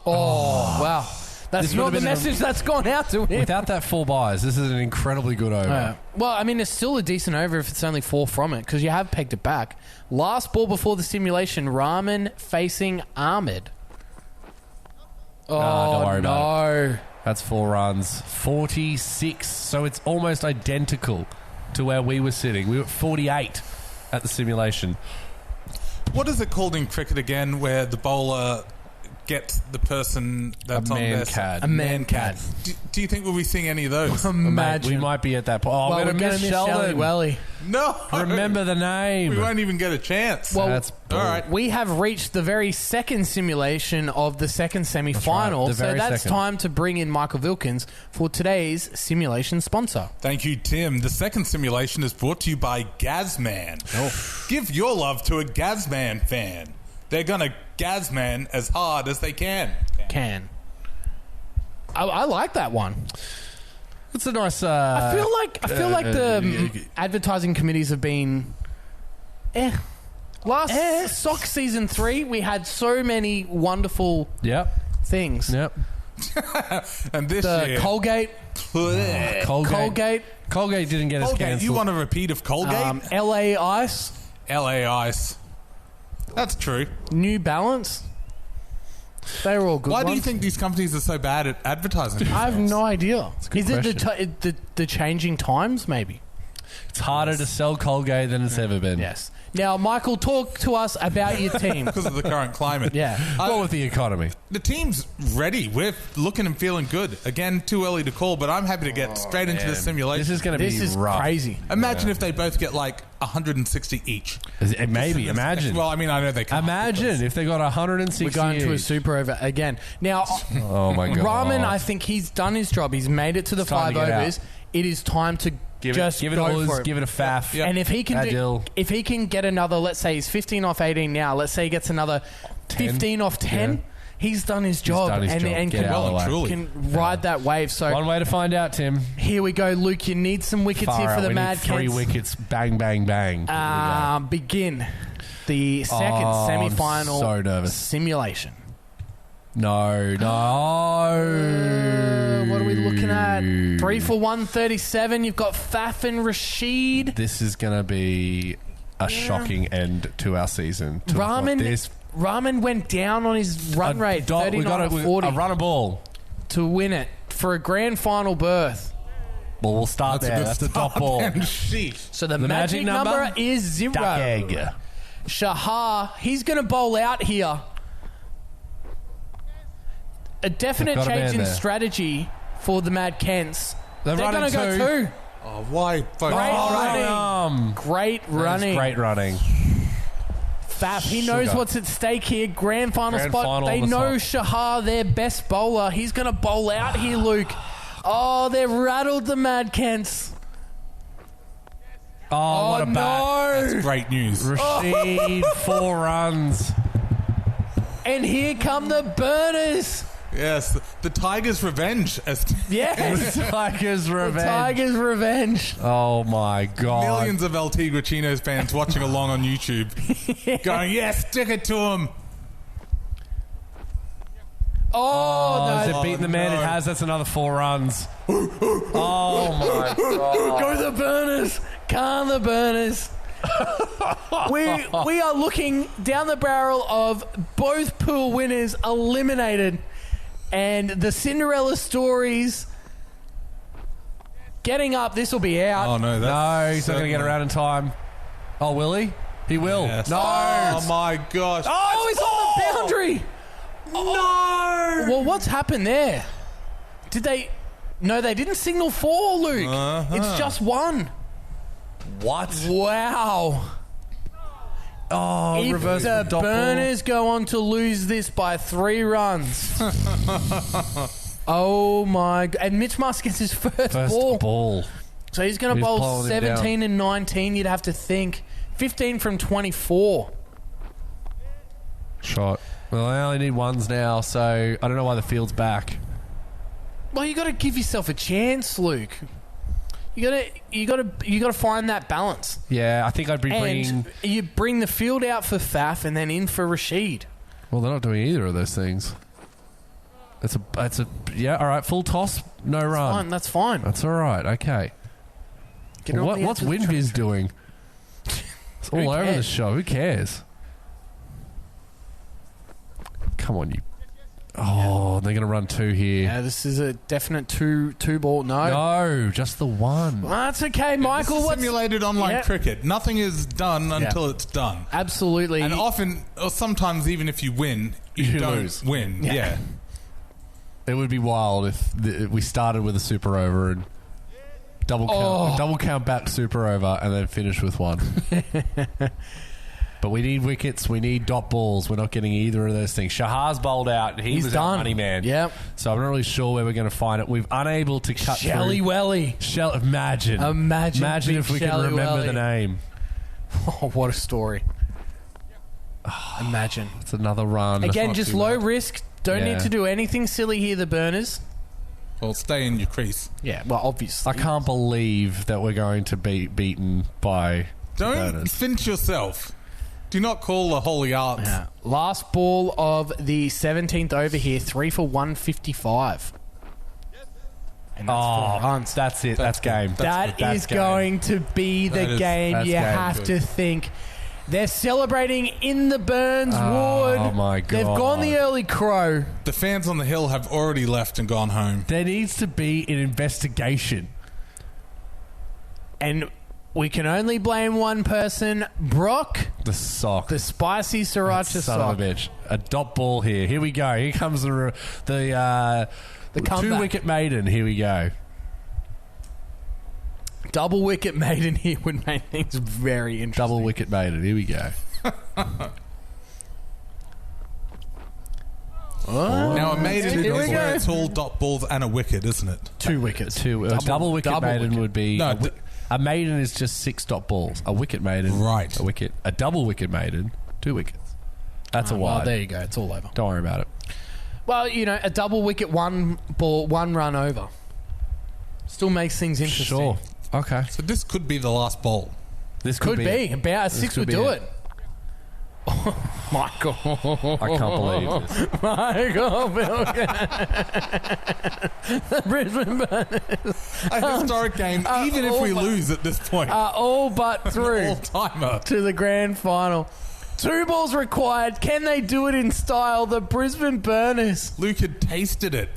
Oh, wow. That's not the message that's gone out to him. Without that 4 buys, this is an incredibly good over. Well, I mean, it's still a decent over if it's only 4 from it, because you have pegged it back. Last ball before the simulation, Rahman facing Ahmed. Oh, don't worry about it. That's 4 runs. 46. So it's almost identical to where we were sitting. We were at 48 at the simulation. What is it called in cricket again, where the bowler gets the person that's on their side? A man-cad. Do you think we'll be seeing any of those? Imagine. We might be at that point. Oh, Well, we're going to miss Sheldon. Welly. No. Remember the name. We won't even get a chance. Well, That's all right. We have reached the very second simulation of the second semi-final, That's right, the so very that's second. time to bring in Michael Vilkins for today's simulation sponsor. Thank you, Tim. The second simulation is brought to you by Gazman. Give your love to a Gazman fan. They're going to Gazman as hard as they can. I like that one. It's a nice... I feel like the advertising committees have been... Last Sock Season 3, we had so many wonderful things. Yep. And this The year... Colgate. Colgate didn't get us Colgate, cancelled. you want a repeat of Colgate? LA Ice. LA Ice. That's true. New Balance. They were all good Why ones. do you think these companies are so bad at advertising? I have no idea. good Is it the changing times, maybe? It's harder to sell Colgate than it's ever been. Yes. Now, Michael, talk to us about your team. Because of the current climate. Yeah. Well, with the economy. The team's ready. We're looking and feeling good. Again, too early to call, but I'm happy to get straight into the simulation. This is going to be This is rough. crazy. Imagine if they both get like 160 each. Maybe. Imagine. Well, I mean, I know they can't. Imagine if they got 160 We're going to a each. super over again. Now, Oh, my God. Rahman, I think he's done his job. He's made it to the time 5 to get overs. It is time to Give just it go all. for it. Give it a faff. Yep. And if he can Adil. if he can get another, let's say he's 15 off 18 now, let's say he gets another 15 off 10, Yeah. he's done his job done his job. and Get can, out of the way. Truly. can ride that wave. So One way to find out, Tim. here we go, Luke. You need some wickets Far here for out. the We Mad need 3 Kents. wickets. Bang, bang, bang. Here we go. Begin the second Oh, I'm semi-final so nervous. simulation. No. What are we looking at? 3 for 137. You've got Faf and Rashid. This is going to be a shocking end to our season. To Rahman went down on his run rate, 39 to 40, a run a ball. to win it for a grand final berth. Well, we'll start there. That's the top ball. So the The magic number is 0. Duck egg. Shahar, he's going to bowl out here. A definite They've got a change man in there. strategy for the Mad Kents. They're going to running go 2. Oh, why? Great running. Great running. Great running. Faf, he knows Sugar. what's at stake here. Grand final Grand spot. final They on the know top. Shahar, their best bowler. He's going to bowl out here, Luke. Oh, they've rattled the Mad Kents. Oh, what a bat. no. That's great news. Rashid, 4 runs. And here come the Burners. Yes, the Tigers' revenge. Yes. Tigers The revenge. Tigers' revenge. Oh, my God. Millions of El Tigre fans watching along on YouTube going, yes, stick it to him. Oh, Has no. it beaten the man? no. It has. That's another 4 runs. Oh, my God. Go the Burners. Can the Burners. we are looking down the barrel of both pool winners eliminated, and the Cinderella stories getting up. This will be out. Oh, no. No, he's not going to get around in time. Oh, will he? He will. Yes. No. Oh, my gosh. Oh, he's on the boundary. No. Well, what's happened there? Did they? No, they didn't signal 4, Luke. It's just 1. What? Wow. Oh, If reverse the dot ball. Burners go on to lose this by 3 runs. Oh my God. And Mitch Musk gets his first ball. First ball. So he's going to He's bowl blowing him 17 and 19, you'd have to think. 15 from 24. Shot. Well, I only need ones now, so I don't know why the field's back. Well, you got to give yourself a chance, Luke. You got to find that balance. Yeah, I think I'd be bringing... And you bring the field out for Faf and then in for Rashid. Well, they're not doing either of those things. It's a yeah, all right, full toss, no run. That's fine. That's all right, okay. Well, what's WinViz doing? It's all over the show. Who cares? Come on, you. Oh, they're going to run 2 here. Yeah, this is a definite two ball. No, just the one. Well, that's okay, Michael. This is simulated online cricket. Nothing is done until it's done. Absolutely. And often, or sometimes even if you win, you don't lose. win. Yeah. It would be wild if we started with a super over and double count back super over and then finish with one. But we need wickets. We need dot balls. We're not getting either of those things. Shahar's bowled out. He's was done. Our money man. Yep. So I'm not really sure where we're going to find it. We've unable to cut Shelly through. Welly. Imagine if we could remember the name. Oh, what a story. Imagine. It's another run. Again, just low risk. Don't need to do anything silly here, the Burners. Well, stay in your crease. Yeah, well, obviously. I can't believe that we're going to be beaten by Don't Burners. finch yourself. Do not call the holy arts. Yeah. Last ball of the 17th over here, 3 for 155. And that's 4 runs. That's it. That's game. That is going to be the game. You have to think. They're celebrating in the Burns Wood. Oh, my God. They've gone the early crow. The fans on the hill have already left and gone home. There needs to be an investigation. And we can only blame one person, Brock. The sock. The spicy sriracha Son sock. of a bitch. A dot ball here. Here we go. Here comes the comeback. 2-wicket maiden. Here we go. Double wicket maiden here would make things very interesting. Double wicket maiden. Here we go. Now, a maiden Here we is go. where it's all dot balls and a wicket, isn't it? 2 wickets. Double wicket maiden would be... No, a maiden is just 6 dot balls. A wicket maiden... Right. A wicket. A double wicket maiden... 2 wickets. That's a wide. Well, there you go. It's all over. Don't worry about it. Well, a double wicket, 1 ball, 1 run over. Still makes things interesting. Sure. Okay. So this could be the last bowl. This Could be. it. About a 6 would do it. Michael. I can't believe this. Michael The Brisbane Burners A historic game, even if we lose at this point. are all but through All-timer. to the grand final. 2 balls required. Can they do it in style? The Brisbane Burners. Luke had tasted it.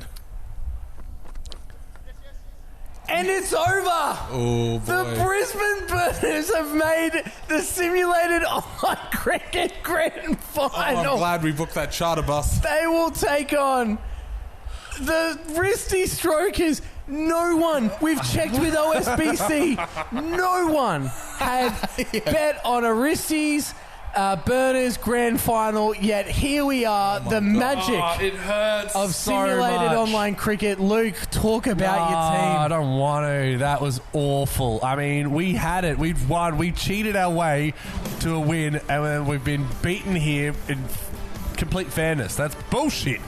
And it's over. Oh, boy. The Brisbane Burners have made the simulated online cricket grand Oh, final. I'm glad we booked that charter bus. They will take on the Wristy Strokers. No one, we've checked with OSBC, no one had bet on a Wristy's Burners grand final, yet here we are, the magic it hurts of so simulated much. online cricket. Luke, talk about your I team. don't want to. That was awful. I mean, we had it. We've won. We cheated our way to a win, and then we've been beaten here in complete fairness. That's bullshit.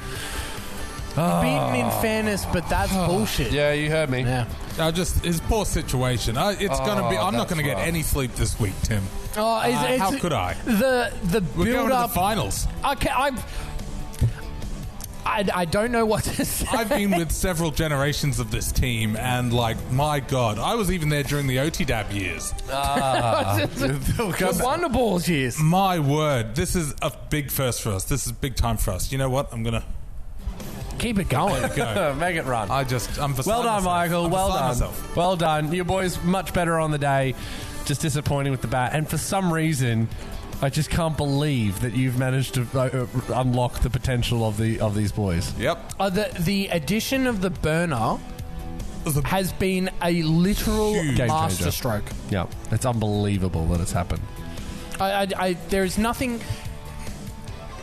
Beaten in fairness, but that's bullshit. Yeah, you heard me. Yeah. Just his poor situation. It's going to be. I'm not going to get any sleep this week, Tim. Oh, how could I? The We're build going to up. the finals. Okay, I don't know what to say. I've been with several generations of this team, and my God, I was even there during the OTDAB years. The Wonder Balls years. My word, this is a big first for us. This is big time for us. You know what? I'm gonna Keep it going. go. Make it run. I'm beside Well done, myself. Michael. I'm Well beside done. myself. Well done. Your boys much better on the day. Just disappointing with the bat. And for some reason, I just can't believe that you've managed to unlock the potential of these boys. Yep. The addition of the burner has been a literal Huge game master changer. stroke. Yeah, it's unbelievable that it's happened. There's nothing.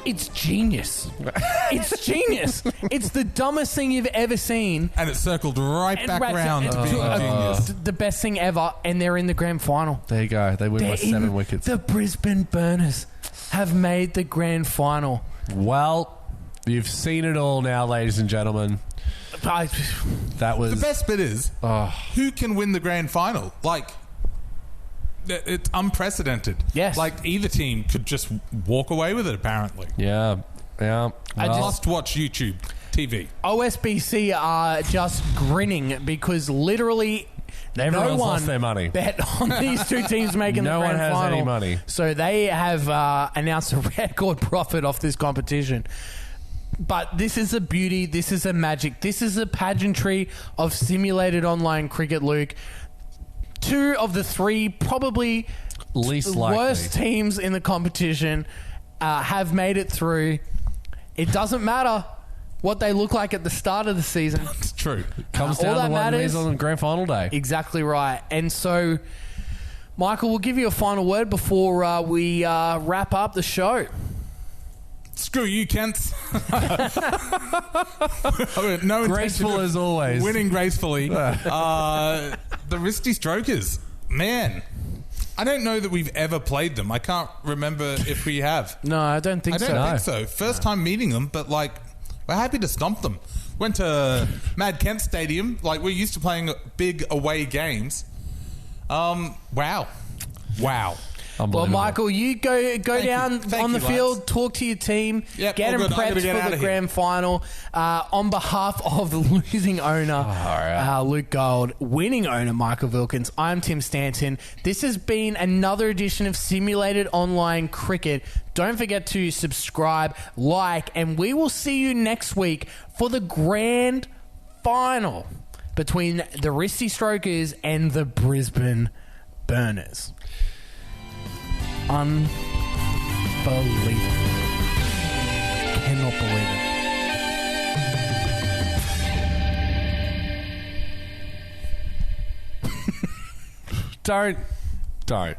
It's genius. It's genius. It's the dumbest thing you've ever seen. And it circled right back around to being genius. The best thing ever, and they're in the grand final. There you go. They win by 7 wickets. The Brisbane Burners have made the grand final. Well, you've seen it all now, ladies and gentlemen. That was... The best bit is, who can win the grand final? Like, it's unprecedented. Yes. Like, either team could just walk away with it, apparently. Yeah. I just watch YouTube TV. OSBC are just grinning because literally... Everyone's lost their money. Bet on these two teams making the grand final. No one has any money. So they have announced a record profit off this competition. But this is a beauty. This is a magic. This is a pageantry of simulated online cricket, Luke. 2 of the 3 probably least worst teams in the competition have made it through. It doesn't matter what they look like at the start of the season. It's true. It comes down to what it is on grand final day. Exactly right. And so, Michael, we'll give you a final word before we wrap up the show. Screw you, Kents. No graceful as always. Winning gracefully. The Wristy Strokers. Man. I don't know that we've ever played them. I can't remember if we have. No, I don't think so. I don't think so. First time meeting them, but like... We're happy to stomp them. Went to Mad Kent Stadium. Like, we're used to playing big away games. Wow. Well, Michael, you go down on the field, talk to your team, get them prepped for the grand final. On behalf of the losing owner, Luke Gold, winning owner, Michael Wilkins, I'm Tim Stanton. This has been another edition of Simulated Online Cricket. Don't forget to subscribe, like, and we will see you next week for the grand final between the Wristy Strokers and the Brisbane Burners. Unbelievable. Cannot believe it. Don't.